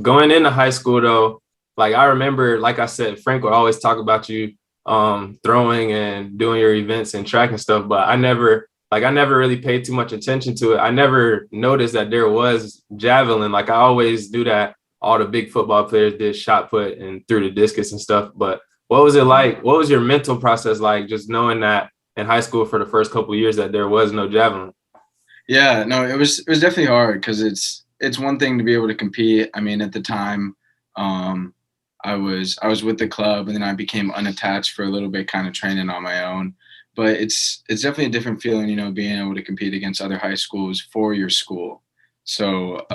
Going into high school though, like I remember, like I said, Frank would always talk about you throwing and doing your events and track and stuff, but I never really paid too much attention to it. I never noticed that there was javelin. Like I always knew that all the big football players did shot put and threw the discus and stuff. But what was it like? What was your mental process like just knowing that in high school for the first couple of years that there was no javelin? Yeah, no, it was definitely hard because it's one thing to be able to compete. I mean, at the time, um, I was with the club, and then I became unattached for a little bit, kind of training on my own. But it's definitely a different feeling, being able to compete against other high schools for your school. So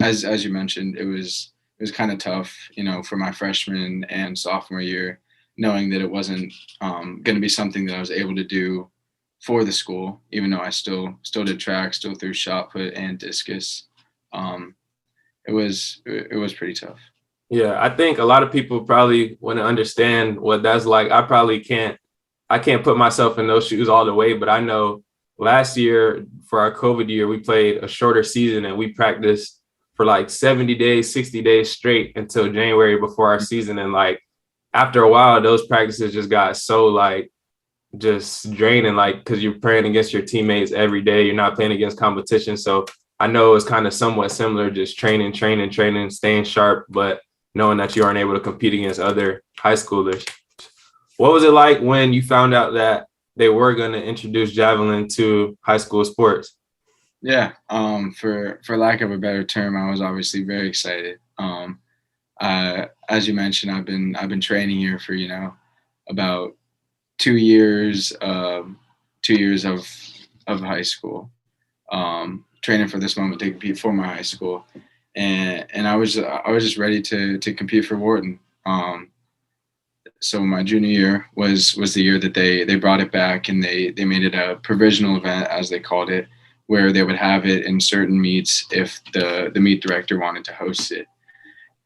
as you mentioned, it was kind of tough, for my freshman and sophomore year, knowing that it wasn't going to be something that I was able to do for the school, even though I still did track, still threw shot put and discus. Um, it was pretty tough. Yeah, I think a lot of people probably want to understand what that's like. I can't put myself in those shoes all the way, but I know last year for our COVID year, we played a shorter season and we practiced for like 70 days, 60 days straight until January before our season. And like after a while, those practices just got so like just draining, like because you're playing against your teammates every day. You're not playing against competition. So I know it's kind of somewhat similar, just training, training, training, staying sharp, but knowing that you aren't able to compete against other high schoolers. What was it like when you found out that they were going to introduce javelin to high school sports? Yeah. For lack of a better term, I was obviously very excited. As you mentioned, I've been training here for about 2 years, 2 years of high school, training for this moment to compete for my high school, and I was just ready to compete for Wharton. So my junior year was the year that they brought it back, and they made it a provisional event, as they called it, where they would have it in certain meets if the meet director wanted to host it.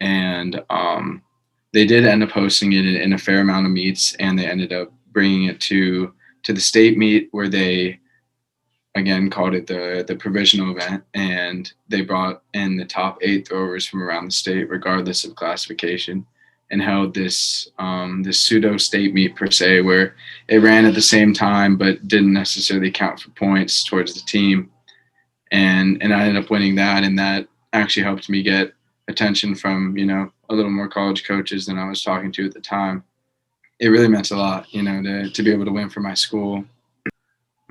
And they did end up hosting it in a fair amount of meets, and they ended up bringing it to the state meet, where they again called it the provisional event, and they brought in the top 8 throwers from around the state, regardless of classification, and held this pseudo state meet per se, where it ran at the same time but didn't necessarily count for points towards the team. And I ended up winning that, and that actually helped me get attention from a little more college coaches than I was talking to at the time. It really meant a lot, to be able to win for my school.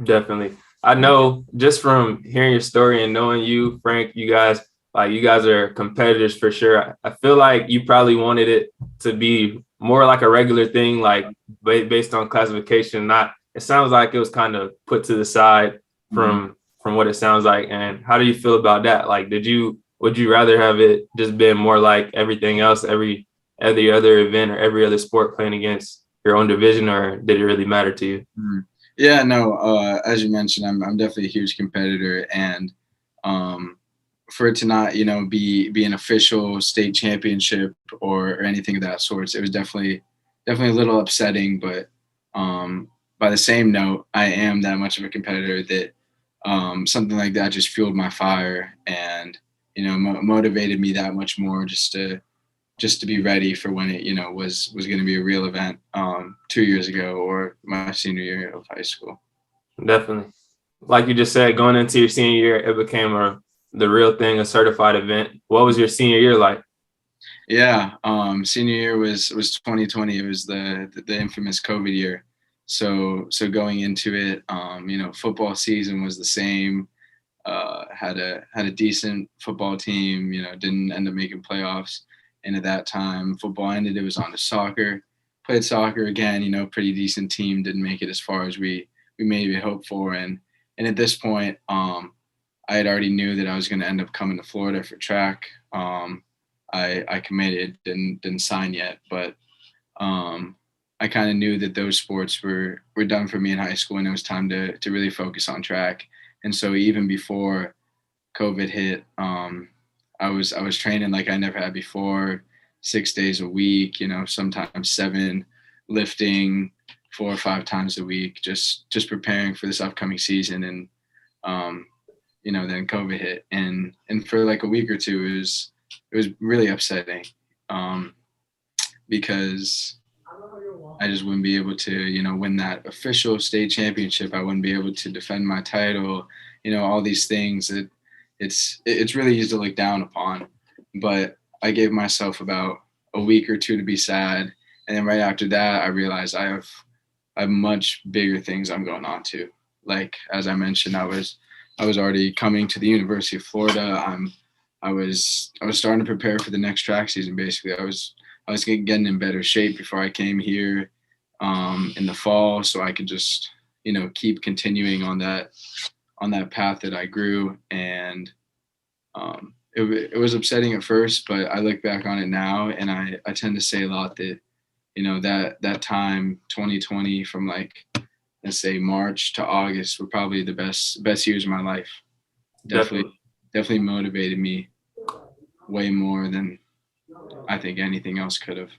Definitely. I know just from hearing your story and knowing you, Frank, you guys are competitors for sure. I feel like you probably wanted it to be more like a regular thing, like based on classification. Not, it sounds like it was kind of put to the side Mhm. from what it sounds like. And how do you feel about that? Like, would you rather have it just been more like everything else, every other event or every other sport playing against your own division, or did it really matter to you? Mhm. Yeah, no. As you mentioned, I'm definitely a huge competitor, and um, for it to not, be an official state championship or anything of that sorts, it was definitely a little upsetting. But by the same note, I am that much of a competitor that something like that just fueled my fire, and motivated me that much more, just to be ready for when it was going to be a real event 2 years ago, or my senior year of high school. Definitely. Like you just said, going into your senior year, it became the real thing, a certified event. What was your senior year like? Yeah, senior year was 2020. It was the infamous COVID year. So going into it, football season was the same. Had a decent football team. Didn't end up making playoffs. And at that time, football ended. It was on to soccer. Played soccer again. Pretty decent team. Didn't make it as far as we maybe hoped for. And at this point, I had already knew that I was going to end up coming to Florida for track. I committed, didn't sign yet, but um, I kind of knew that those sports were done for me in high school, and it was time to really focus on track. And so even before COVID hit, I was training like I never had before, 6 days a week, sometimes seven, lifting 4 or 5 times a week, just preparing for this upcoming season. And then COVID hit, and for like a week or two, it was really upsetting, because I just wouldn't be able to, win that official state championship. I wouldn't be able to defend my title, all these things. It's really easy to look down upon. But I gave myself about a week or two to be sad, and then right after that, I realized I have much bigger things I'm going on to. Like as I mentioned, I was already coming to the University of Florida. I was starting to prepare for the next track season. Basically, I was getting in better shape before I came here in the fall, so I could just keep continuing on that path that I grew. And it was upsetting at first, but I look back on it now, and I tend to say a lot that that time 2020 from like let's say March to August were probably the best years of my life. Definitely, Definitely. definitely motivated me way more than I think anything else could have.